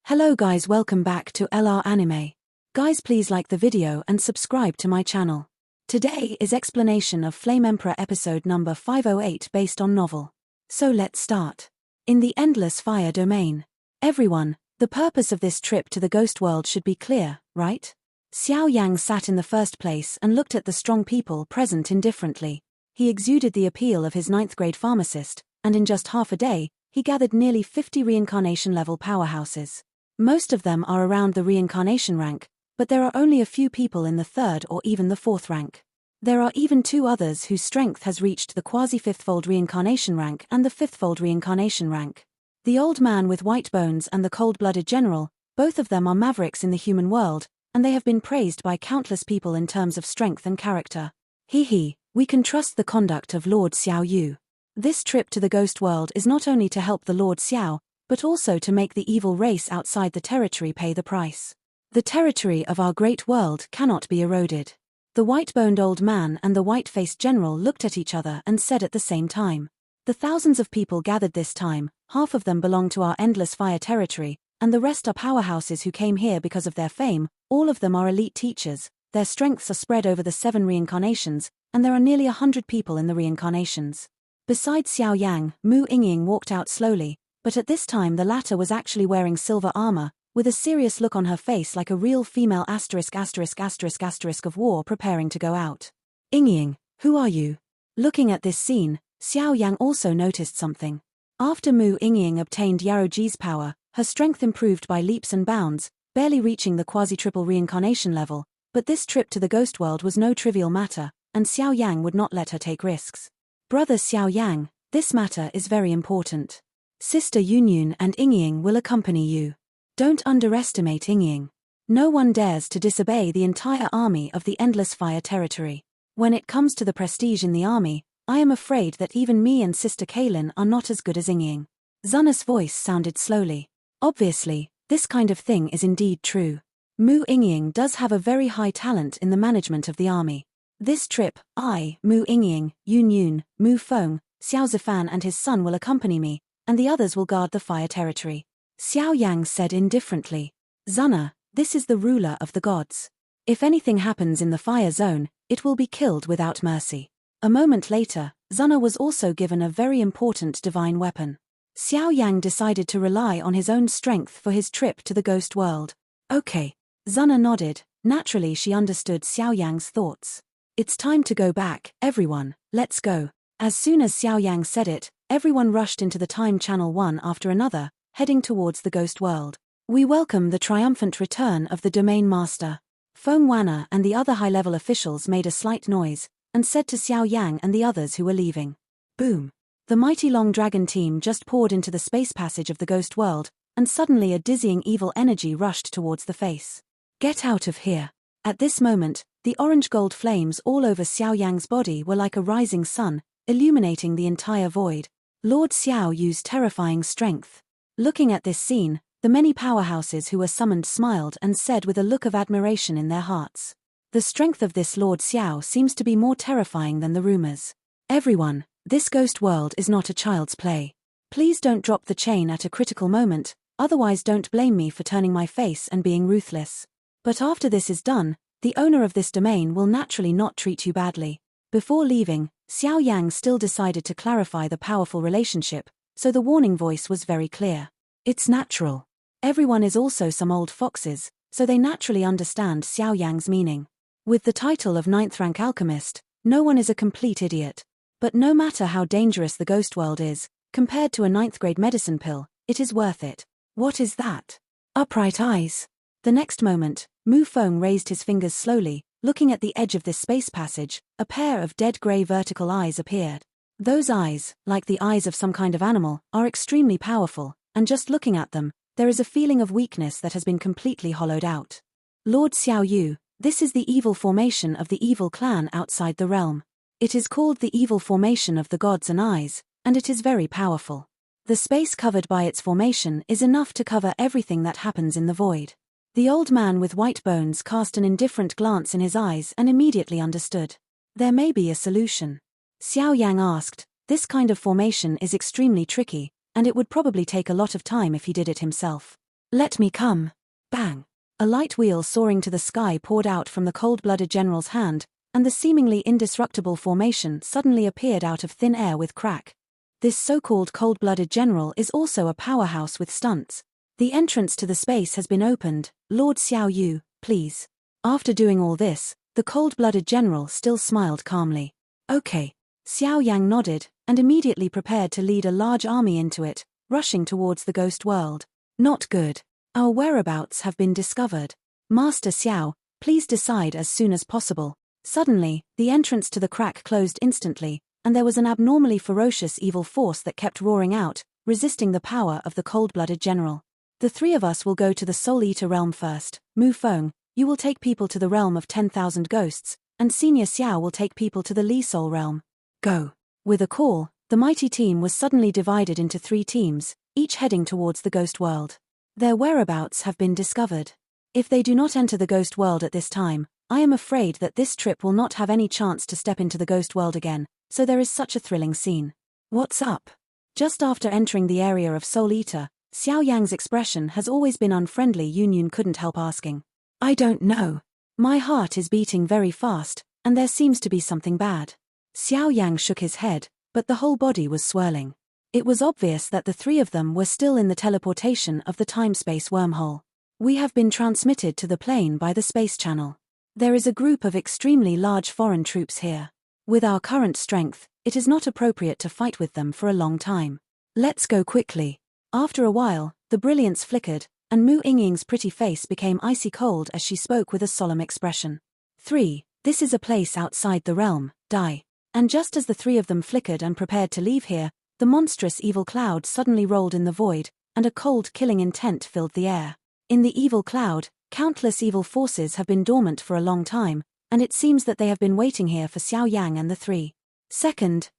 Hello guys, welcome back to LR Anime. Guys, please like the video and subscribe to my channel. Today is explanation of Flame Emperor episode number 508 based on novel. So let's start. In the endless fire domain. Everyone, the purpose of this trip to the ghost world should be clear, right? Xiao Yang sat in the first place and looked at the strong people present indifferently. He exuded the appeal of his 9th grade pharmacist, and in just half a day, he gathered nearly 50 reincarnation-level powerhouses. Most of them are around the reincarnation rank, but there are only a few people in the 3rd or even the 4th rank. There are even 2 others whose strength has reached the quasi-5th-fold reincarnation rank and the 5th-fold reincarnation rank. The old man with white bones and the cold-blooded general, both of them are mavericks in the human world, and they have been praised by countless people in terms of strength and character. We can trust the conduct of Lord Xiao Yu. This trip to the ghost world is not only to help the Lord Xiao, but also to make the evil race outside the territory pay the price. The territory of our great world cannot be eroded. The white-boned old man and the white-faced general looked at each other and said at the same time. The thousands of people gathered this time, half of them belong to our endless fire territory, and the rest are powerhouses who came here because of their fame. All of them are elite teachers, their strengths are spread over the 7 reincarnations, and there are nearly 100 people in the reincarnations. Besides Xiao Yang, Mu Yingying walked out slowly, but at this time the latter was actually wearing silver armor, with a serious look on her face like a real female ***** of war preparing to go out. Yingying, who are you? Looking at this scene, Xiao Yang also noticed something. After Mu Yingying obtained Yaroji's power, her strength improved by leaps and bounds, barely reaching the quasi-triple reincarnation level, but this trip to the ghost world was no trivial matter, and Xiao Yang would not let her take risks. Brother Xiao Yang, this matter is very important. Sister Yunyun and Yingying will accompany you. Don't underestimate Yingying. No one dares to disobey the entire army of the Endless Fire territory. When it comes to the prestige in the army, I am afraid that even me and Sister Kaylin are not as good as Yingying. Zana's voice sounded slowly. Obviously, this kind of thing is indeed true. Mu Yingying does have a very high talent in the management of the army. This trip, I, Mu Yingying, Yunyun, Mu Feng, Xiao Zifan and his son will accompany me, and the others will guard the fire territory. Xiao Yang said indifferently. Zana, this is the ruler of the gods. If anything happens in the fire zone, it will be killed without mercy. A moment later, Zana was also given a very important divine weapon. Xiao Yang decided to rely on his own strength for his trip to the ghost world. Okay. Zana nodded. Naturally she understood Xiao Yang's thoughts. It's time to go back, everyone, let's go. As soon as Xiao Yang said it, everyone rushed into the time channel one after another, heading towards the ghost world. We welcome the triumphant return of the domain master. Feng Wanna and the other high-level officials made a slight noise, and said to Xiao Yang and the others who were leaving. Boom! The mighty Long Dragon team just poured into the space passage of the ghost world, and suddenly a dizzying evil energy rushed towards the face. Get out of here! At this moment, the orange-gold flames all over Xiao Yang's body were like a rising sun, illuminating the entire void. Lord Xiao used terrifying strength. Looking at this scene, the many powerhouses who were summoned smiled and said with a look of admiration in their hearts. The strength of this Lord Xiao seems to be more terrifying than the rumors. Everyone, this ghost world is not a child's play. Please don't drop the chain at a critical moment, otherwise don't blame me for turning my face and being ruthless. But after this is done, the owner of this domain will naturally not treat you badly. Before leaving, Xiao Yang still decided to clarify the powerful relationship, so the warning voice was very clear. It's natural. Everyone is also some old foxes, so they naturally understand Xiao Yang's meaning. With the title of 9th rank alchemist, no one is a complete idiot. But no matter how dangerous the ghost world is, compared to a 9th grade medicine pill, it is worth it. What is that? Upright eyes. The next moment, Mu Feng raised his fingers slowly, looking at the edge of this space passage, a pair of dead grey vertical eyes appeared. Those eyes, like the eyes of some kind of animal, are extremely powerful, and just looking at them, there is a feeling of weakness that has been completely hollowed out. Lord Xiao Yu, this is the evil formation of the evil clan outside the realm. It is called the evil formation of the gods and eyes, and it is very powerful. The space covered by its formation is enough to cover everything that happens in the void. The old man with white bones cast an indifferent glance in his eyes and immediately understood. There may be a solution. Xiao Yang asked, this kind of formation is extremely tricky, and it would probably take a lot of time if he did it himself. Let me come. Bang. A light wheel soaring to the sky poured out from the cold-blooded general's hand, and the seemingly indestructible formation suddenly appeared out of thin air with crack. This so-called cold-blooded general is also a powerhouse with stunts. The entrance to the space has been opened. Lord Xiao Yu, please. After doing all this, the cold-blooded general still smiled calmly. Okay. Xiao Yang nodded, and immediately prepared to lead a large army into it, rushing towards the ghost world. Not good. Our whereabouts have been discovered. Master Xiao, please decide as soon as possible. Suddenly, the entrance to the crack closed instantly, and there was an abnormally ferocious evil force that kept roaring out, resisting the power of the cold-blooded general. The three of us will go to the Soul Eater realm first. Mu Feng, you will take people to the realm of 10,000 ghosts, and Senior Xiao will take people to the Li Soul realm. Go. With a call, the mighty team was suddenly divided into 3 teams, each heading towards the ghost world. Their whereabouts have been discovered. If they do not enter the ghost world at this time, I am afraid that this trip will not have any chance to step into the ghost world again, so there is such a thrilling scene. What's up? Just after entering the area of Soul Eater, Xiao Yang's expression has always been unfriendly. Yun couldn't help asking. I don't know. My heart is beating very fast, and there seems to be something bad. Xiao Yang shook his head, but the whole body was swirling. It was obvious that the 3 of them were still in the teleportation of the time-space wormhole. We have been transmitted to the plane by the space channel. There is a group of extremely large foreign troops here. With our current strength, it is not appropriate to fight with them for a long time. Let's go quickly. After a while, the brilliance flickered, and Mu Yingying's pretty face became icy cold as she spoke with a solemn expression. 3. This is a place outside the realm, die. And just as the 3 of them flickered and prepared to leave here, the monstrous evil cloud suddenly rolled in the void, and a cold killing intent filled the air. In the evil cloud, countless evil forces have been dormant for a long time, and it seems that they have been waiting here for Xiao Yang and the 3. Second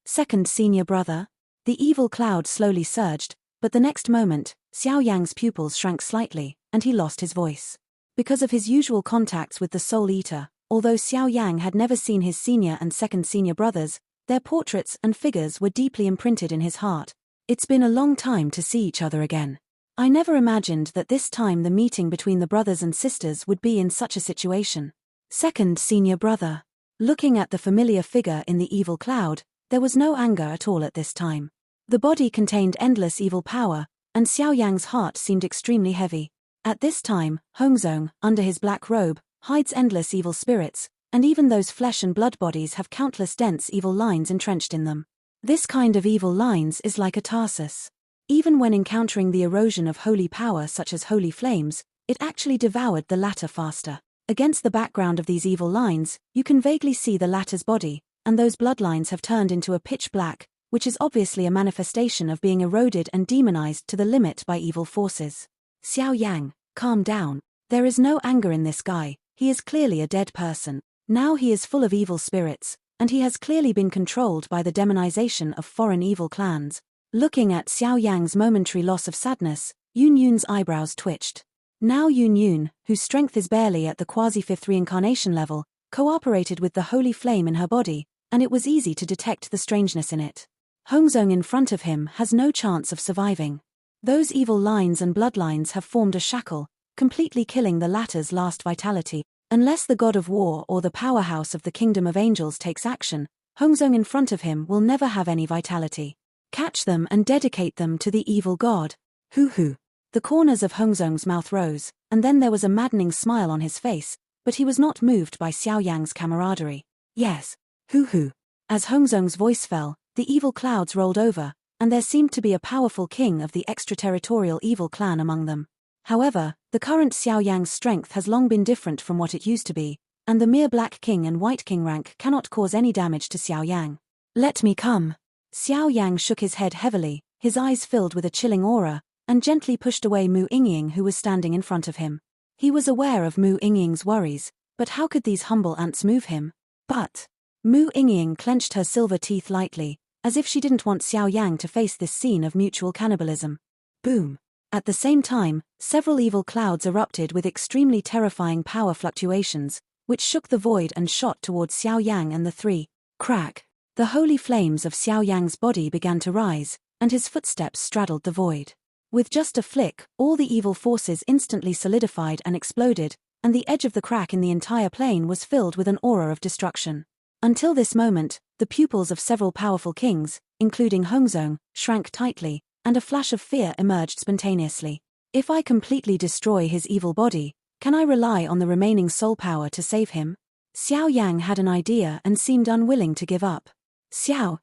senior brother. The evil cloud slowly surged, but the next moment, Xiao Yang's pupils shrank slightly, and he lost his voice. Because of his usual contacts with the Soul Eater, although Xiao Yang had never seen his senior and second senior brothers, their portraits and figures were deeply imprinted in his heart. It's been a long time to see each other again. I never imagined that this time the meeting between the brothers and sisters would be in such a situation. Second senior brother. Looking at the familiar figure in the evil cloud, there was no anger at all at this time. The body contained endless evil power, and Xiao Yang's heart seemed extremely heavy. At this time, Hongzong, under his black robe, hides endless evil spirits, and even those flesh and blood bodies have countless dense evil lines entrenched in them. This kind of evil lines is like a Tarsus. Even when encountering the erosion of holy power such as holy flames, it actually devoured the latter faster. Against the background of these evil lines, you can vaguely see the latter's body, and those bloodlines have turned into a pitch black, which is obviously a manifestation of being eroded and demonized to the limit by evil forces. Xiao Yang, calm down. There is no anger in this guy, he is clearly a dead person. Now he is full of evil spirits, and he has clearly been controlled by the demonization of foreign evil clans. Looking at Xiao Yang's momentary loss of sadness, Yun's eyebrows twitched. Now Yun, whose strength is barely at the quasi-5th reincarnation level, cooperated with the holy flame in her body, and it was easy to detect the strangeness in it. Hongzong in front of him has no chance of surviving. Those evil lines and bloodlines have formed a shackle, completely killing the latter's last vitality. Unless the god of war or the powerhouse of the kingdom of angels takes action, Hongzong in front of him will never have any vitality. Catch them and dedicate them to the evil god. Hoo. The corners of Hongzong's mouth rose, and then there was a maddening smile on his face, but he was not moved by Xiao Yang's camaraderie. Yes. Hoo. As Hongzong's voice fell, the evil clouds rolled over, and there seemed to be a powerful king of the extraterritorial evil clan among them. However, the current Xiao Yang's strength has long been different from what it used to be, and the mere Black King and White King rank cannot cause any damage to Xiao Yang. Let me come. Xiao Yang shook his head heavily, his eyes filled with a chilling aura, and gently pushed away Mu Yingying who was standing in front of him. He was aware of Mu Yingying's worries, but how could these humble ants move him? But Mu Yingying clenched her silver teeth lightly, as if she didn't want Xiao Yang to face this scene of mutual cannibalism. Boom. At the same time, several evil clouds erupted with extremely terrifying power fluctuations, which shook the void and shot towards Xiao Yang and the 3. Crack. The holy flames of Xiao Yang's body began to rise, and his footsteps straddled the void. With just a flick, all the evil forces instantly solidified and exploded, and the edge of the crack in the entire plane was filled with an aura of destruction. Until this moment, the pupils of several powerful kings, including Hongzong, shrank tightly, and a flash of fear emerged spontaneously. If I completely destroy his evil body, can I rely on the remaining soul power to save him? Xiao Yang had an idea and seemed unwilling to give up. Xiao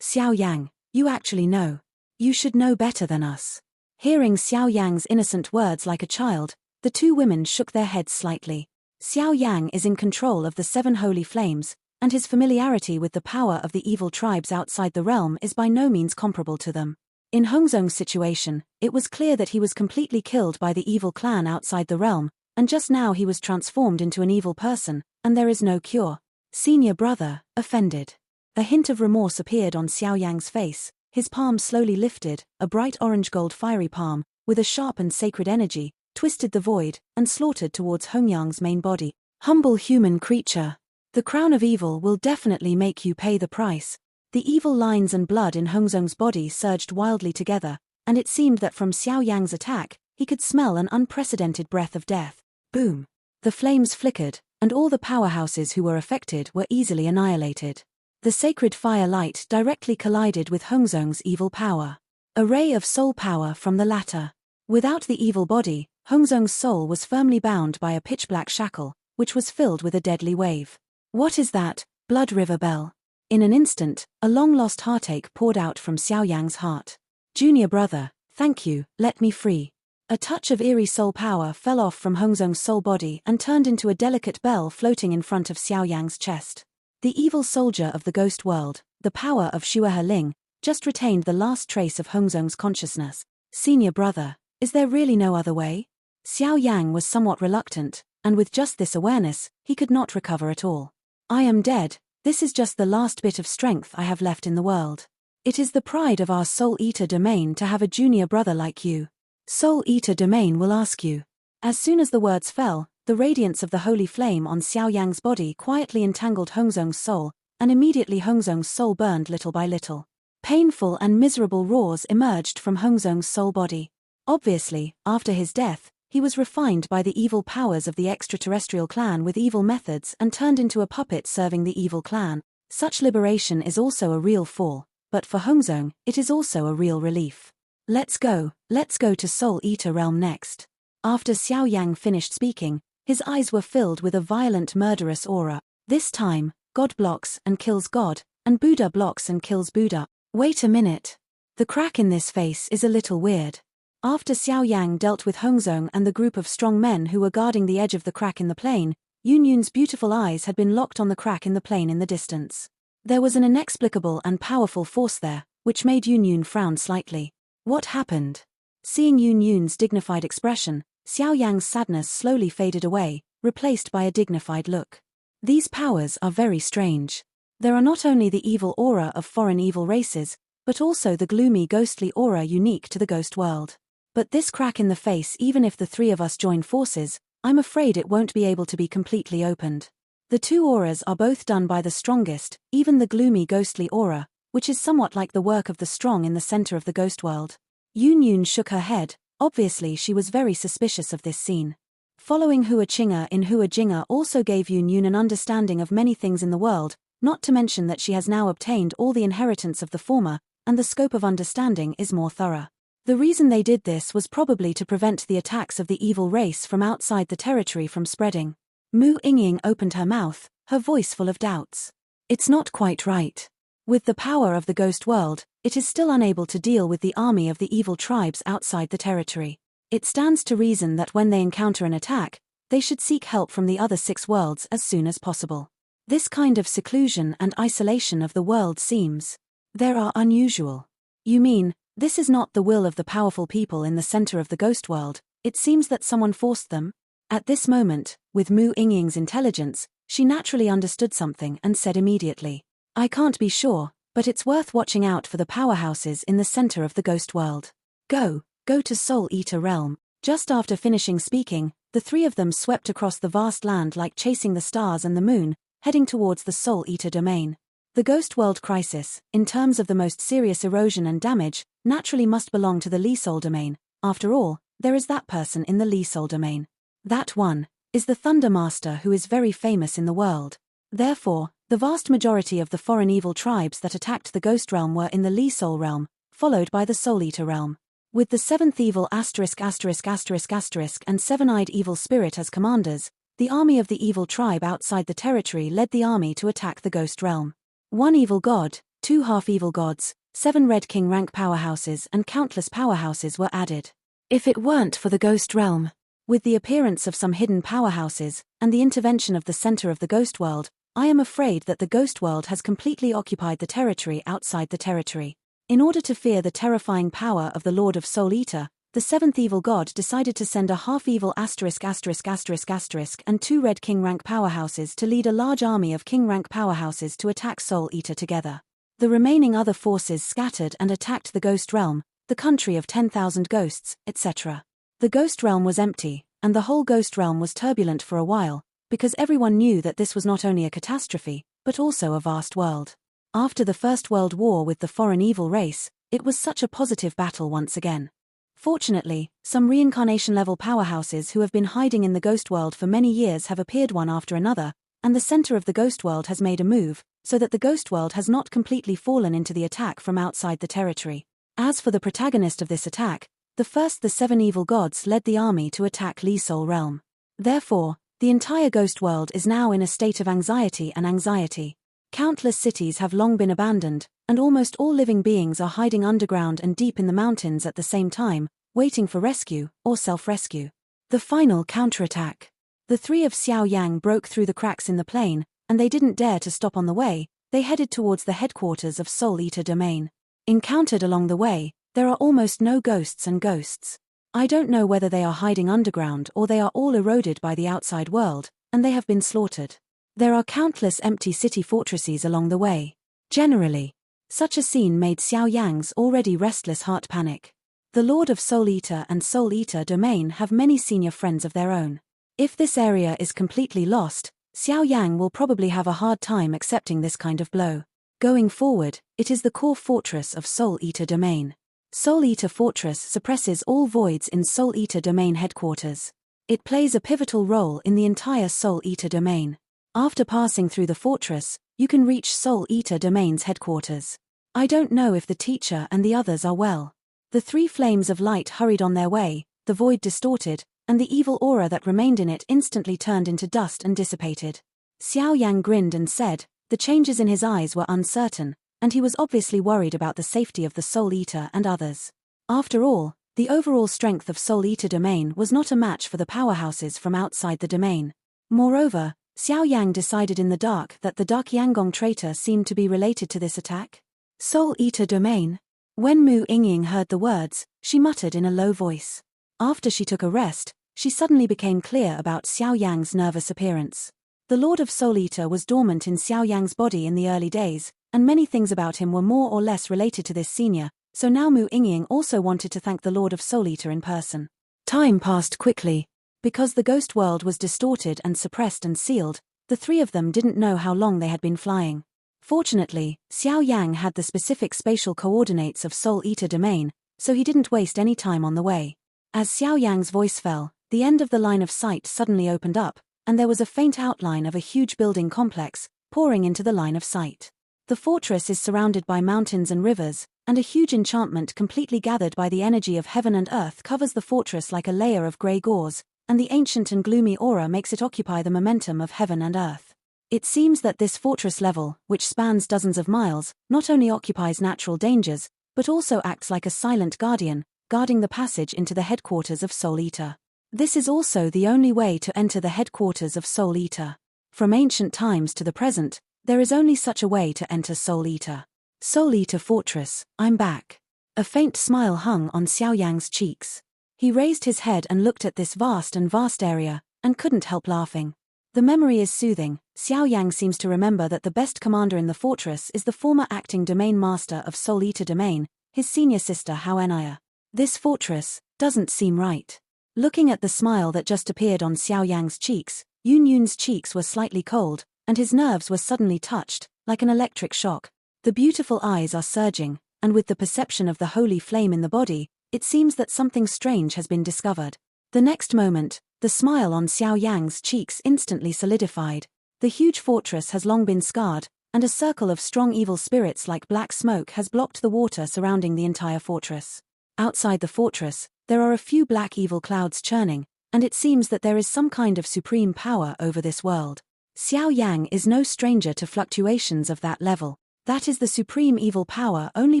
Yang, you actually know. You should know better than us. Hearing Xiao Yang's innocent words like a child, the two women shook their heads slightly. Xiao Yang is in control of the 7 holy flames, and his familiarity with the power of the evil tribes outside the realm is by no means comparable to them. In Hongzong's situation, it was clear that he was completely killed by the evil clan outside the realm, and just now he was transformed into an evil person, and there is no cure. Senior brother, offended. A hint of remorse appeared on Xiao Yang's face, his palm slowly lifted, a bright orange-gold fiery palm, with a sharp and sacred energy, twisted the void, and slaughtered towards Hongyang's main body. Humble human creature. The crown of evil will definitely make you pay the price. The evil lines and blood in Hongzong's body surged wildly together, and it seemed that from Xiao Yang's attack, he could smell an unprecedented breath of death. Boom! The flames flickered, and all the powerhouses who were affected were easily annihilated. The sacred fire light directly collided with Hongzong's evil power. A ray of soul power from the latter. Without the evil body, Hongzong's soul was firmly bound by a pitch-black shackle, which was filled with a deadly wave. What is that? Blood River Bell. In an instant, a long-lost heartache poured out from Xiao Yang's heart. Junior brother, thank you, let me free. A touch of eerie soul power fell off from Hongzong's soul body and turned into a delicate bell floating in front of Xiao Yang's chest. The evil soldier of the ghost world, the power of Shuehe Ling, just retained the last trace of Hongzong's consciousness. Senior brother, is there really no other way? Xiao Yang was somewhat reluctant, and with just this awareness, he could not recover at all. I am dead, this is just the last bit of strength I have left in the world. It is the pride of our Soul Eater domain to have a junior brother like you. Soul Eater domain will ask you. As soon as the words fell, the radiance of the holy flame on Xiao Yang's body quietly entangled Hongzong's soul, and immediately Hongzong's soul burned little by little. Painful and miserable roars emerged from Hongzong's soul body. Obviously, after his death, he was refined by the evil powers of the extraterrestrial clan with evil methods and turned into a puppet serving the evil clan. Such liberation is also a real fall, but for Hongzong, it is also a real relief. Let's go to Soul Eater realm next. After Xiao Yang finished speaking, his eyes were filled with a violent murderous aura. This time, God blocks and kills God, and Buddha blocks and kills Buddha. Wait a minute. The crack in this face is a little weird. After Xiao Yang dealt with Hongzong and the group of strong men who were guarding the edge of the crack in the plane, Yunyun's beautiful eyes had been locked on the crack in the plane in the distance. There was an inexplicable and powerful force there, which made Yunyun frown slightly. What happened? Seeing Yunyun's dignified expression, Xiao Yang's sadness slowly faded away, replaced by a dignified look. These powers are very strange. There are not only the evil aura of foreign evil races, but also the gloomy ghostly aura unique to the ghost world. But this crack in the face, even if the three of us join forces, I'm afraid it won't be able to be completely opened. The two auras are both done by the strongest, even the gloomy ghostly aura, which is somewhat like the work of the strong in the center of the ghost world. Yunyun shook her head, obviously she was very suspicious of this scene. Following Hua Qing'e in Hua Jing'e also gave Yunyun an understanding of many things in the world, not to mention that she has now obtained all the inheritance of the former, and the scope of understanding is more thorough. The reason they did this was probably to prevent the attacks of the evil race from outside the territory from spreading. Mu Yingying opened her mouth, her voice full of doubts. It's not quite right. With the power of the ghost world, it is still unable to deal with the army of the evil tribes outside the territory. It stands to reason that when they encounter an attack, they should seek help from the other 6 worlds as soon as possible. This kind of seclusion and isolation of the world seems. There are unusual. You mean, this is not the will of the powerful people in the center of the ghost world, it seems that someone forced them? At this moment, with Mu Yingying's intelligence, she naturally understood something and said immediately, I can't be sure, but it's worth watching out for the powerhouses in the center of the ghost world. Go to Soul Eater realm. Just after finishing speaking, the 3 of them swept across the vast land like chasing the stars and the moon, heading towards the Soul Eater domain. The ghost world crisis, in terms of the most serious erosion and damage, naturally must belong to the Li Soul domain, After all, there is that person in the Li Soul domain. That one is the Thunder Master, who is very famous in the world. Therefore, the vast majority of the foreign evil tribes that attacked the Ghost Realm were in the Li Soul realm, followed by the Soul Eater realm. With the seventh evil ***** and seven-eyed evil spirit as commanders, the army of the evil tribe outside the territory led the army to attack the Ghost Realm. 1 evil god, 2 half-evil gods, 7 Red King rank powerhouses and countless powerhouses were added. If it weren't for the Ghost Realm, with the appearance of some hidden powerhouses, and the intervention of the center of the Ghost World, I am afraid that the Ghost World has completely occupied the territory outside the territory. In order to fear the terrifying power of the Lord of Soul Eater, the seventh evil god decided to send a half-evil ***** and 2 Red King rank powerhouses to lead a large army of King rank powerhouses to attack Soul Eater together. The remaining other forces scattered and attacked the Ghost Realm, the country of 10,000 ghosts, etc. The Ghost Realm was empty, and the whole Ghost Realm was turbulent for a while, because everyone knew that this was not only a catastrophe, but also a vast world. After the First World War with the foreign evil race, it was such a positive battle once again. Fortunately, some reincarnation-level powerhouses who have been hiding in the Ghost World for many years have appeared one after another, and the center of the Ghost World has made a move, so that the Ghost World has not completely fallen into the attack from outside the territory. As for the protagonist of this attack, the 7 evil gods led the army to attack Li Soul Realm. Therefore, the entire Ghost World is now in a state of anxiety. Countless cities have long been abandoned, and almost all living beings are hiding underground and deep in the mountains at the same time, waiting for rescue, or self-rescue. The final counterattack. The 3 of Xiao Yang broke through the cracks in the plain, and they didn't dare to stop on the way. They headed towards the headquarters of Soul Eater domain. Encountered along the way, there are almost no ghosts and ghosts. I don't know whether they are hiding underground or they are all eroded by the outside world, and they have been slaughtered. There are countless empty city fortresses along the way. Generally, such a scene made Xiao Yang's already restless heart panic. The Lord of Soul Eater and Soul Eater domain have many senior friends of their own. If this area is completely lost, Xiao Yang will probably have a hard time accepting this kind of blow. Going forward, it is the core fortress of Soul Eater domain. Soul Eater Fortress suppresses all voids in Soul Eater domain headquarters. It plays a pivotal role in the entire Soul Eater domain. After passing through the fortress, you can reach Soul Eater domain's headquarters. I don't know if the teacher and the others are well. The 3 flames of light hurried on their way, the void distorted, and the evil aura that remained in it instantly turned into dust and dissipated. Xiao Yang grinned and said, the changes in his eyes were uncertain, and he was obviously worried about the safety of the Soul Eater and others. After all, the overall strength of Soul Eater domain was not a match for the powerhouses from outside the domain. Moreover, Xiao Yang decided in the dark that the Dark Yanggong traitor seemed to be related to this attack. Soul Eater domain. When Mu Yingying heard the words, she muttered in a low voice. After she took a rest, she suddenly became clear about Xiao Yang's nervous appearance. The Lord of Soul Eater was dormant in Xiao Yang's body in the early days, and many things about him were more or less related to this senior, so now Mu Yingying also wanted to thank the Lord of Soul Eater in person. Time passed quickly. Because the ghost world was distorted and suppressed and sealed, the 3 of them didn't know how long they had been flying. Fortunately, Xiao Yang had the specific spatial coordinates of Soul Eater domain, so he didn't waste any time on the way. As Xiao Yang's voice fell, the end of the line of sight suddenly opened up, and there was a faint outline of a huge building complex, pouring into the line of sight. The fortress is surrounded by mountains and rivers, and a huge enchantment completely gathered by the energy of heaven and earth covers the fortress like a layer of grey gauze, and the ancient and gloomy aura makes it occupy the momentum of heaven and earth. It seems that this fortress level, which spans dozens of miles, not only occupies natural dangers, but also acts like a silent guardian, guarding the passage into the headquarters of Soul Eater. This is also the only way to enter the headquarters of Soul Eater. From ancient times to the present, there is only such a way to enter Soul Eater. Soul Eater Fortress, I'm back. A faint smile hung on Xiao Yang's cheeks. He raised his head and looked at this vast area, and couldn't help laughing. The memory is soothing. Xiao Yang seems to remember that the best commander in the fortress is the former acting domain master of Soul Eater domain, his senior sister Hao Enaya. This fortress doesn't seem right. Looking at the smile that just appeared on Xiao Yang's cheeks, Yun Yun's cheeks were slightly cold, and his nerves were suddenly touched, like an electric shock. The beautiful eyes are surging, and with the perception of the holy flame in the body, It seems that something strange has been discovered. The next moment, the smile on Xiao Yang's cheeks instantly solidified. The huge fortress has long been scarred, and a circle of strong evil spirits like black smoke has blocked the water surrounding the entire fortress. Outside the fortress, there are a few black evil clouds churning, and it seems that there is some kind of supreme power over this world. Xiao Yang is no stranger to fluctuations of that level. That is the supreme evil power only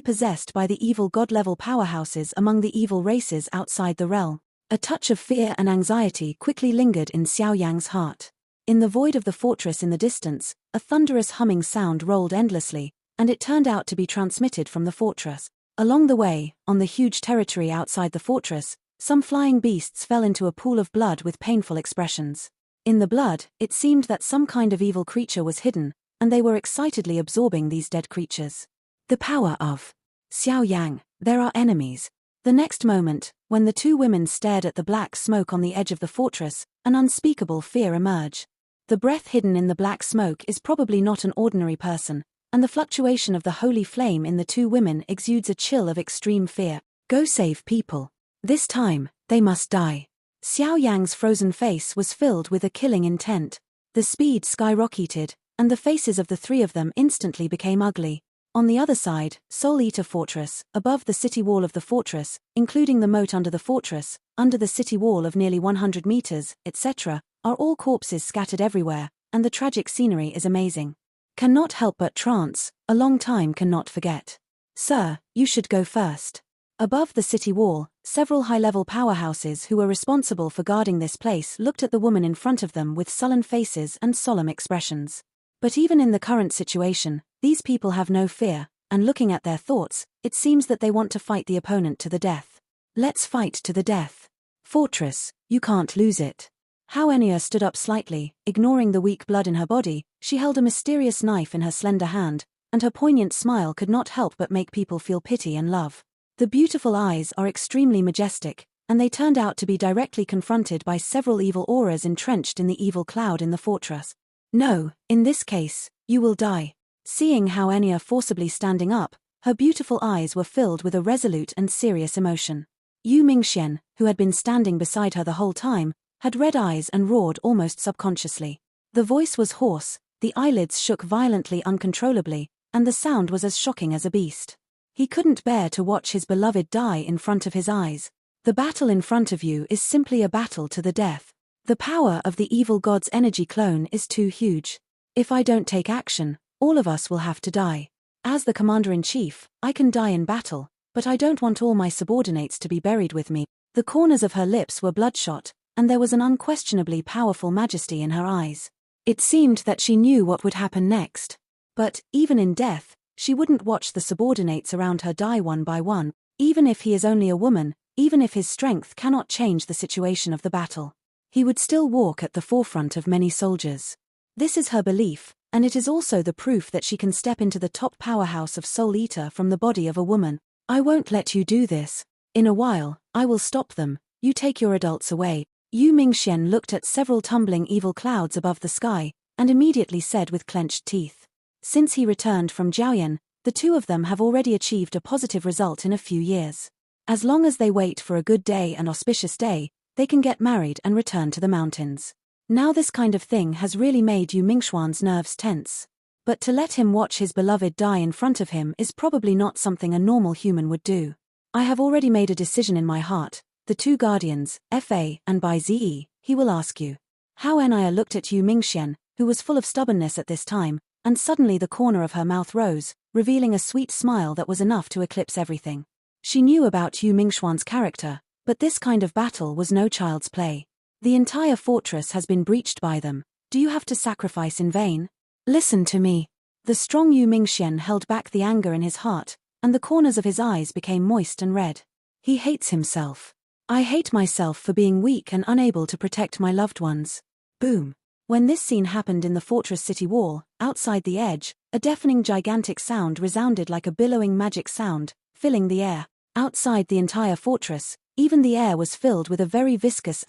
possessed by the evil god-level powerhouses among the evil races outside the realm. A touch of fear and anxiety quickly lingered in Xiao Yang's heart. In the void of the fortress in the distance, a thunderous humming sound rolled endlessly, and it turned out to be transmitted from the fortress. Along the way, on the huge territory outside the fortress, some flying beasts fell into a pool of blood with painful expressions. In the blood, it seemed that some kind of evil creature was hidden, and they were excitedly absorbing these dead creatures. The power of Xiao Yang, there are enemies. The next moment, when the two women stared at the black smoke on the edge of the fortress, an unspeakable fear emerged. The breath hidden in the black smoke is probably not an ordinary person, and the fluctuation of the holy flame in the two women exudes a chill of extreme fear. Go save people. This time, they must die. Xiao Yang's frozen face was filled with a killing intent. The speed skyrocketed, and the faces of the three of them instantly became ugly. On the other side, Soul Eater Fortress, above the city wall of the fortress, including the moat under the fortress, under the city wall of nearly 100 meters, etc., are all corpses scattered everywhere, and the tragic scenery is amazing. Cannot help but trance, a long time cannot forget. Sir, you should go first. Above the city wall, several high-level powerhouses who were responsible for guarding this place looked at the woman in front of them with sullen faces and solemn expressions. But even in the current situation, these people have no fear, and looking at their thoughts, it seems that they want to fight the opponent to the death. Let's fight to the death. Fortress, you can't lose it. Enia stood up slightly, ignoring the weak blood in her body. She held a mysterious knife in her slender hand, and her poignant smile could not help but make people feel pity and love. The beautiful eyes are extremely majestic, and they turned out to be directly confronted by several evil auras entrenched in the evil cloud in the fortress. No, in this case, you will die. Seeing Enia forcibly standing up, her beautiful eyes were filled with a resolute and serious emotion. Yu Mingxian, who had been standing beside her the whole time, had red eyes and roared almost subconsciously. The voice was hoarse, the eyelids shook violently uncontrollably, and the sound was as shocking as a beast. He couldn't bear to watch his beloved die in front of his eyes. The battle in front of you is simply a battle to the death. The power of the evil god's energy clone is too huge. If I don't take action, all of us will have to die. As the commander-in-chief, I can die in battle, but I don't want all my subordinates to be buried with me. The corners of her lips were bloodshot, and there was an unquestionably powerful majesty in her eyes. It seemed that she knew what would happen next. But, even in death, she wouldn't watch the subordinates around her die one by one, even if he is only a woman, even if his strength cannot change the situation of the battle. He would still walk at the forefront of many soldiers. This is her belief, and it is also the proof that she can step into the top powerhouse of Soul Eater from the body of a woman. I won't let you do this. In a while, I will stop them. You take your adults away. Yu Mingxian looked at several tumbling evil clouds above the sky, and immediately said with clenched teeth. Since he returned from Jiaoyan, the two of them have already achieved a positive result in a few years. As long as they wait for a good day and auspicious day, they can get married and return to the mountains. Now this kind of thing has really made Yu Mingxuan's nerves tense. But to let him watch his beloved die in front of him is probably not something a normal human would do. I have already made a decision in my heart. The two guardians, Fa and Bai Zi, he will ask you. Enia looked at Yu Mingxian, who was full of stubbornness at this time, and suddenly the corner of her mouth rose, revealing a sweet smile that was enough to eclipse everything. She knew about Yu Mingxuan's character, but this kind of battle was no child's play. The entire fortress has been breached by them. Do you have to sacrifice in vain? Listen to me. The strong Yu Mingxian held back the anger in his heart, and the corners of his eyes became moist and red. He hates himself. I hate myself for being weak and unable to protect my loved ones. Boom. When this scene happened in the fortress city wall, outside the edge, a deafening gigantic sound resounded like a billowing magic sound, filling the air. Outside the entire fortress, even the air was filled with a very viscous ******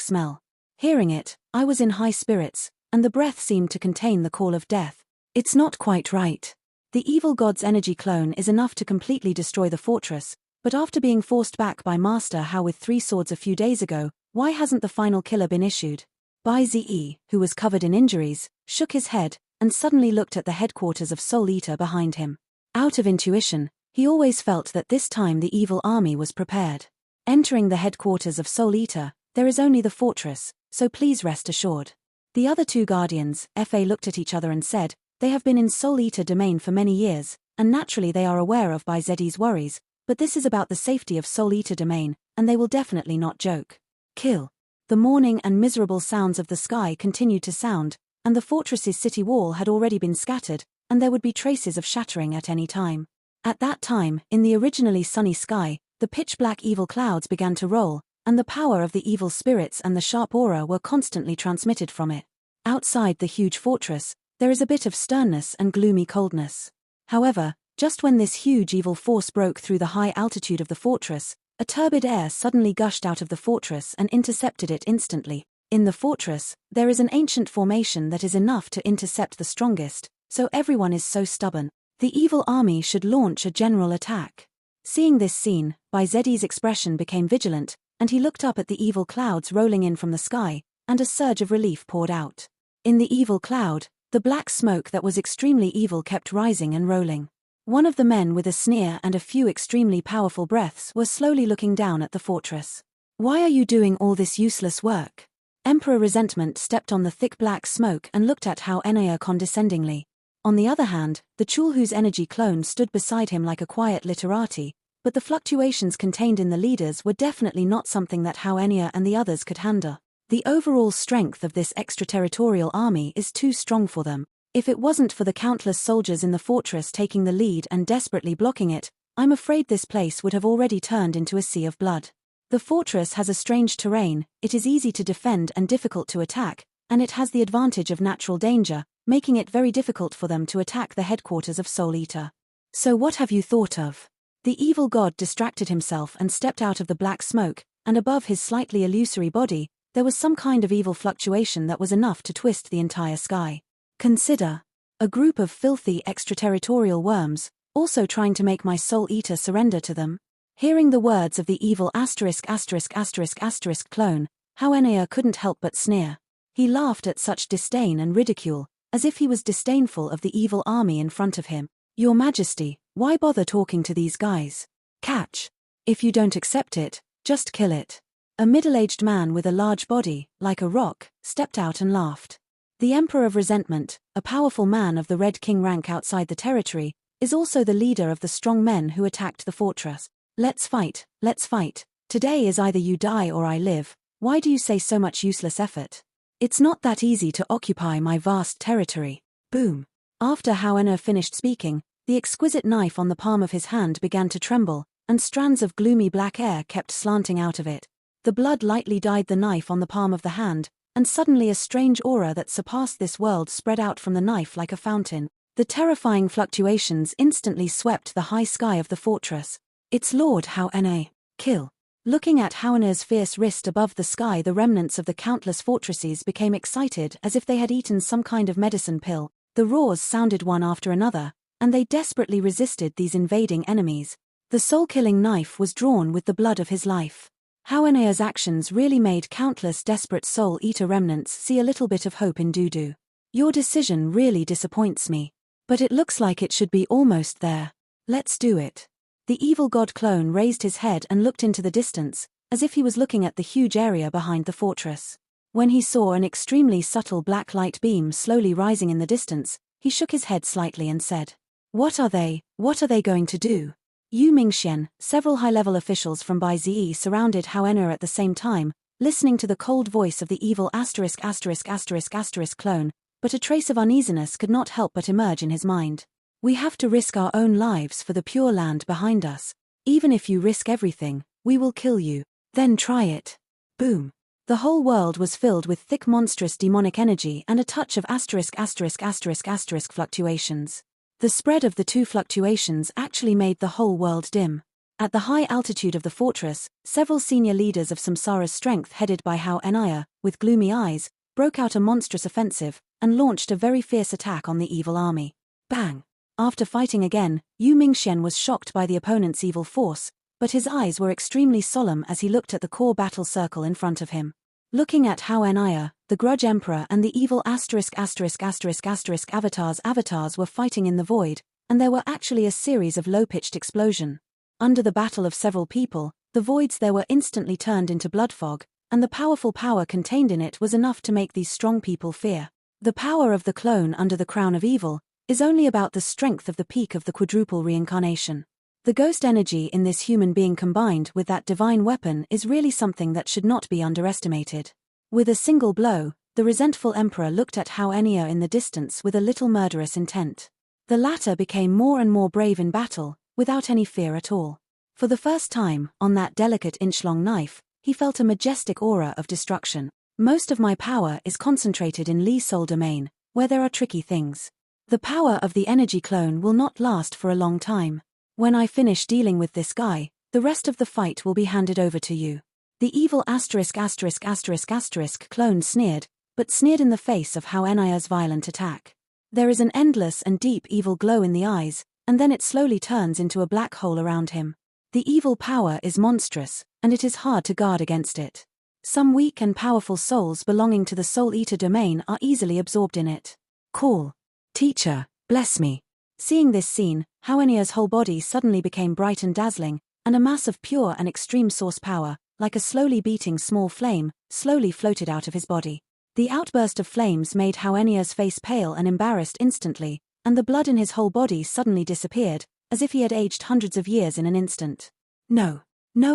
smell. Hearing it, I was in high spirits, and the breath seemed to contain the call of death. It's not quite right. The evil god's energy clone is enough to completely destroy the fortress, But after being forced back by Master Hao with 3 swords a few days ago, why hasn't the final killer been issued? Bai Ziyi, who was covered in injuries, shook his head, and suddenly looked at the headquarters of Soul Eater behind him. Out of intuition, he always felt that this time the evil army was prepared. Entering the headquarters of Soul Eater, there is only the fortress, so please rest assured. The other 2 guardians, FA, looked at each other and said, they have been in Soul Eater domain for many years, and naturally they are aware of Bai Ziyi's worries, but this is about the safety of Soul Eater domain, and they will definitely not joke. Kill. The mourning and miserable sounds of the sky continued to sound, and the fortress's city wall had already been scattered, and there would be traces of shattering at any time. At that time, in the originally sunny sky, the pitch-black evil clouds began to roll, and the power of the evil spirits and the sharp aura were constantly transmitted from it. Outside the huge fortress, there is a bit of sternness and gloomy coldness. However, just when this huge evil force broke through the high altitude of the fortress, a turbid air suddenly gushed out of the fortress and intercepted it instantly. In the fortress, there is an ancient formation that is enough to intercept the strongest, so everyone is so stubborn. The evil army should launch a general attack. Seeing this scene, Bai Ziyi's expression became vigilant, and he looked up at the evil clouds rolling in from the sky, and a surge of relief poured out. In the evil cloud, the black smoke that was extremely evil kept rising and rolling. One of the men with a sneer and a few extremely powerful breaths was slowly looking down at the fortress. Why are you doing all this useless work? Emperor Resentment stepped on the thick black smoke and looked at Hao Enaya condescendingly. On the other hand, the Chul whose energy clone stood beside him like a quiet literati, but the fluctuations contained in the leaders were definitely not something that Hao Enaya and the others could handle. The overall strength of this extraterritorial army is too strong for them. If it wasn't for the countless soldiers in the fortress taking the lead and desperately blocking it, I'm afraid this place would have already turned into a sea of blood. The fortress has a strange terrain, it is easy to defend and difficult to attack, and it has the advantage of natural danger, making it very difficult for them to attack the headquarters of Soul Eater. So what have you thought of? The evil god distracted himself and stepped out of the black smoke, and above his slightly illusory body, there was some kind of evil fluctuation that was enough to twist the entire sky. Consider a group of filthy extraterritorial worms, also trying to make my Soul Eater surrender to them. Hearing the words of the evil ****** clone, Hao Enaya couldn't help but sneer. He laughed at such disdain and ridicule, as if he was disdainful of the evil army in front of him. Your Majesty, why bother talking to these guys? Catch. If you don't accept it, just kill it. A middle-aged man with a large body, like a rock, stepped out and laughed. The Emperor of Resentment, a powerful man of the Red King rank outside the territory, is also the leader of the strong men who attacked the fortress. Let's fight, let's fight. Today is either you die or I live. Why do you say so much useless effort? It's not that easy to occupy my vast territory. Boom. After Hao Enaya finished speaking, the exquisite knife on the palm of his hand began to tremble, and strands of gloomy black air kept slanting out of it. The blood lightly dyed the knife on the palm of the hand, and suddenly a strange aura that surpassed this world spread out from the knife like a fountain. The terrifying fluctuations instantly swept the high sky of the fortress. It's Lord Hao Enaya. Kill. Looking at Hao Enaya's fierce wrist above the sky, the remnants of the countless fortresses became excited as if they had eaten some kind of medicine pill. The roars sounded one after another, and they desperately resisted these invading enemies. The soul-killing knife was drawn with the blood of his life. Hao Enaya's actions really made countless desperate Soul Eater remnants see a little bit of hope in Dudu. Your decision really disappoints me. But it looks like it should be almost there. Let's do it. The evil god clone raised his head and looked into the distance, as if he was looking at the huge area behind the fortress. When he saw an extremely subtle black light beam slowly rising in the distance, he shook his head slightly and said, What are they going to do? Yu Mingxian, several high-level officials from Bai Ziyi surrounded Hao Enaya at the same time, listening to the cold voice of the evil ***** clone, but a trace of uneasiness could not help but emerge in his mind. We have to risk our own lives for the pure land behind us. Even if you risk everything, we will kill you. Then try it. Boom. The whole world was filled with thick monstrous demonic energy and a touch of **** fluctuations. The spread of the two fluctuations actually made the whole world dim. At the high altitude of the fortress, several senior leaders of Samsara's strength headed by Hao Enaya, with gloomy eyes, broke out a monstrous offensive, and launched a very fierce attack on the evil army. Bang! After fighting again, Yu Mingxian was shocked by the opponent's evil force, but his eyes were extremely solemn as he looked at the core battle circle in front of him. Looking at how Xiao, the Grudge Emperor and the evil avatars were fighting in the void, and there were actually a series of low-pitched explosions. Under the battle of several people, the voids there were instantly turned into blood fog, and the powerful power contained in it was enough to make these strong people fear. The power of the clone under the crown of evil is only about the strength of the peak of the quadruple reincarnation. The ghost energy in this human being combined with that divine weapon is really something that should not be underestimated. With a single blow, the resentful emperor looked at Xiao in the distance with a little murderous intent. The latter became more and more brave in battle, without any fear at all. For the first time, on that delicate inch-long knife, he felt a majestic aura of destruction. Most of my power is concentrated in Li's soul domain, where there are tricky things. The power of the energy clone will not last for a long time. When I finish dealing with this guy, the rest of the fight will be handed over to you. The evil clone sneered, but sneered in the face of Xiao's violent attack. There is an endless and deep evil glow in the eyes, and then it slowly turns into a black hole around him. The evil power is monstrous, and it is hard to guard against it. Some weak and powerful souls belonging to the Soul Eater domain are easily absorbed in it. Call. Teacher, bless me. Seeing this scene, Xiao's whole body suddenly became bright and dazzling, and a mass of pure and extreme source power, like a slowly beating small flame, slowly floated out of his body. The outburst of flames made Xiao's face pale and embarrassed instantly, and the blood in his whole body suddenly disappeared, as if he had aged hundreds of years in an instant. No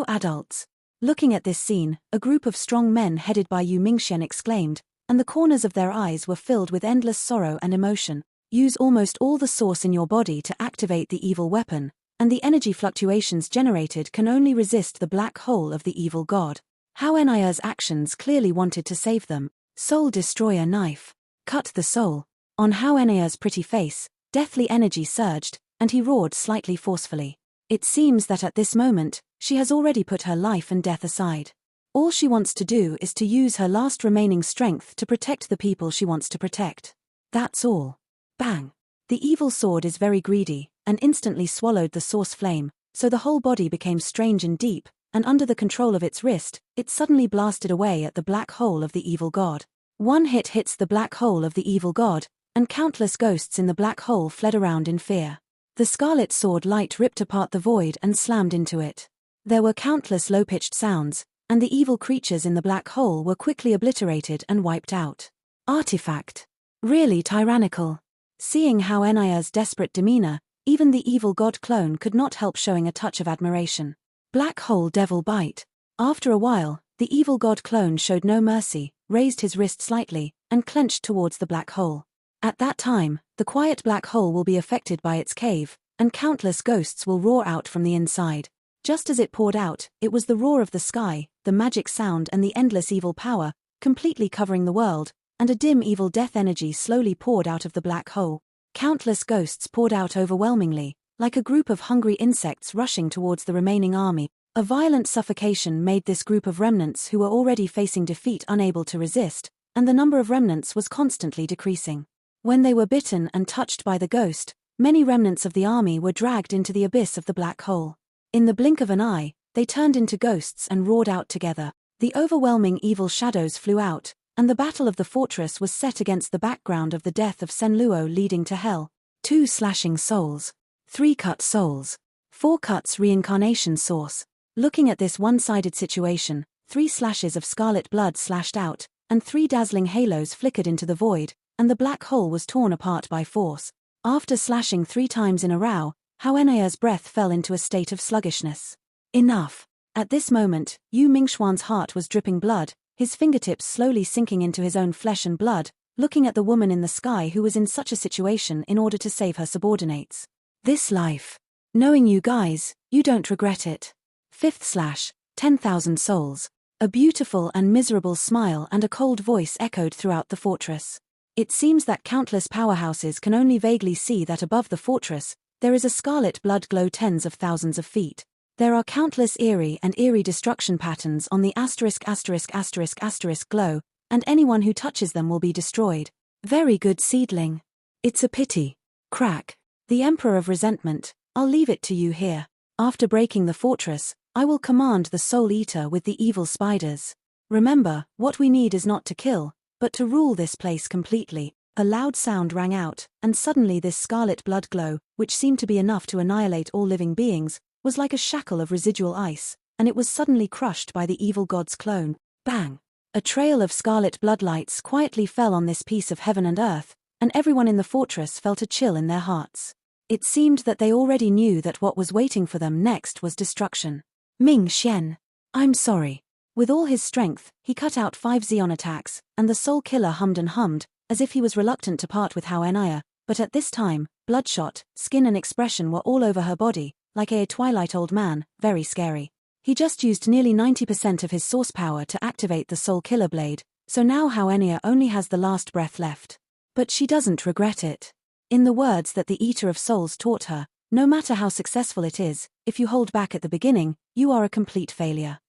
adults. Looking at this scene, a group of strong men headed by Yu Mingxian exclaimed, and the corners of their eyes were filled with endless sorrow and emotion. Use almost all the source in your body to activate the evil weapon, and the energy fluctuations generated can only resist the black hole of the evil god. Xiao's actions clearly wanted to save them. Soul Destroyer Knife. Cut the soul. On Xiao's pretty face, deathly energy surged, and he roared slightly forcefully. It seems that at this moment, she has already put her life and death aside. All she wants to do is to use her last remaining strength to protect the people she wants to protect. That's all. Bang! The evil sword is very greedy, and instantly swallowed the source flame, so the whole body became strange and deep, and under the control of its wrist, it suddenly blasted away at the black hole of the evil god. One hit hits the black hole of the evil god, and countless ghosts in the black hole fled around in fear. The scarlet sword light ripped apart the void and slammed into it. There were countless low-pitched sounds, and the evil creatures in the black hole were quickly obliterated and wiped out. Artifact. Really tyrannical. Seeing Xiao's desperate demeanor, even the evil god clone could not help showing a touch of admiration. Black hole devil bite. After a while, the evil god clone showed no mercy, raised his wrist slightly, and clenched towards the black hole. At that time, the quiet black hole will be affected by its cave, and countless ghosts will roar out from the inside. Just as it poured out, it was the roar of the sky, the magic sound and the endless evil power, completely covering the world, and a dim evil death energy slowly poured out of the black hole. Countless ghosts poured out overwhelmingly, like a group of hungry insects rushing towards the remaining army. A violent suffocation made this group of remnants who were already facing defeat unable to resist, and the number of remnants was constantly decreasing. When they were bitten and touched by the ghost, many remnants of the army were dragged into the abyss of the black hole. In the blink of an eye, they turned into ghosts and roared out together. The overwhelming evil shadows flew out, and the battle of the fortress was set against the background of the death of Senluo leading to hell. 2 slashing souls. 3 cut souls. 4 cuts reincarnation source. Looking at this one-sided situation, 3 slashes of scarlet blood slashed out, and 3 dazzling halos flickered into the void, and the black hole was torn apart by force. After slashing 3 times in a row, Xiao's breath fell into a state of sluggishness. Enough. At this moment, Yu Mingxuan's heart was dripping blood, his fingertips slowly sinking into his own flesh and blood, looking at the woman in the sky who was in such a situation in order to save her subordinates. This life. Knowing you guys, you don't regret it. 5th slash, 10,000 souls. A beautiful and miserable smile and a cold voice echoed throughout the fortress. It seems that countless powerhouses can only vaguely see that above the fortress, there is a scarlet blood glow tens of thousands of feet. There are countless eerie destruction patterns on the **** glow, and anyone who touches them will be destroyed. Very good seedling. It's a pity. Crack. The Emperor of Resentment, I'll leave it to you here. After breaking the fortress, I will command the Soul Eater with the evil spiders. Remember, what we need is not to kill, but to rule this place completely. A loud sound rang out, and suddenly this scarlet blood glow, which seemed to be enough to annihilate all living beings, was like a shackle of residual ice, and it was suddenly crushed by the evil god's clone. Bang! A trail of scarlet bloodlights quietly fell on this piece of heaven and earth, and everyone in the fortress felt a chill in their hearts. It seemed that they already knew that what was waiting for them next was destruction. Ming Xian. I'm sorry. With all his strength, he cut out 5 Xeon attacks, and the Soul Killer hummed and hummed, as if he was reluctant to part with Xiao Yan, but at this time, bloodshot, skin and expression were all over her body, like a twilight old man, very scary. He just used nearly 90% of his source power to activate the Soul Killer blade, so now Xiao Yan only has the last breath left. But she doesn't regret it. In the words that the Eater of Souls taught her, no matter how successful it is, if you hold back at the beginning, you are a complete failure.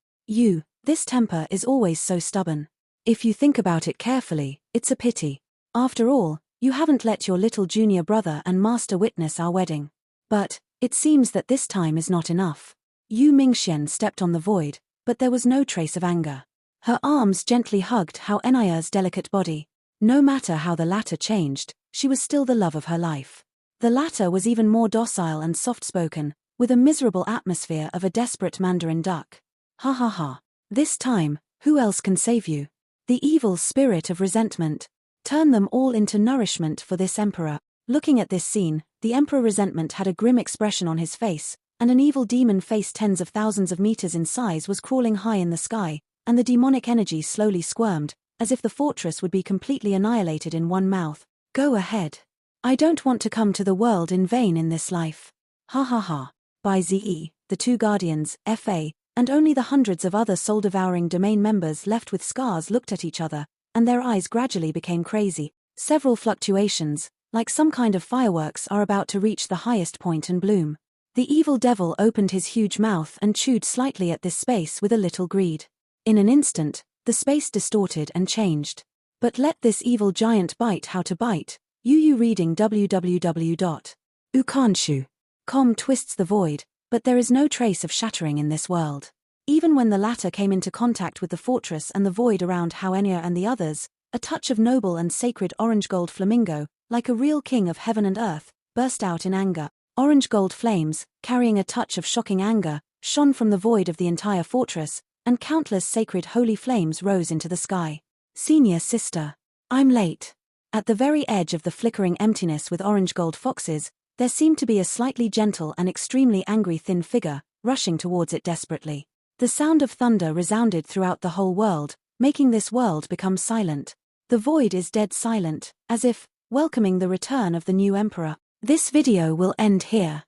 This temper is always so stubborn. If you think about it carefully, it's a pity. After all, you haven't let your little junior brother and master witness our wedding. But it seems that this time is not enough. Yu Mingxian stepped on the void, but there was no trace of anger. Her arms gently hugged Xiao Yan's delicate body. No matter how the latter changed, she was still the love of her life. The latter was even more docile and soft-spoken, with a miserable atmosphere of a desperate Mandarin duck. Ha ha ha. This time, who else can save you? The evil spirit of resentment. Turn them all into nourishment for this emperor. Looking at this scene, the Emperor Resentment had a grim expression on his face, and an evil demon face tens of thousands of meters in size was crawling high in the sky, and the demonic energy slowly squirmed, as if the fortress would be completely annihilated in one mouth. Go ahead. I don't want to come to the world in vain in this life. Ha ha ha. By ZE, the 2 guardians, FA, and only the hundreds of other soul-devouring domain members left with scars looked at each other, and their eyes gradually became crazy. Several fluctuations, like some kind of fireworks, are about to reach the highest point and bloom. The evil devil opened his huge mouth and chewed slightly at this space with a little greed. In an instant, the space distorted and changed. But let this evil giant bite how to bite. Yu reading www.ukanshu.com twists the void, but there is no trace of shattering in this world. Even when the latter came into contact with the fortress and the void around Xiao Yan and the others, a touch of noble and sacred orange-gold flamingo, like a real king of heaven and earth, burst out in anger. Orange-gold flames, carrying a touch of shocking anger, shone from the void of the entire fortress, and countless sacred holy flames rose into the sky. Senior sister. I'm late. At the very edge of the flickering emptiness with orange-gold foxes, there seemed to be a slightly gentle and extremely angry thin figure, rushing towards it desperately. The sound of thunder resounded throughout the whole world, making this world become silent. The void is dead silent, as if welcoming the return of the new emperor. This video will end here.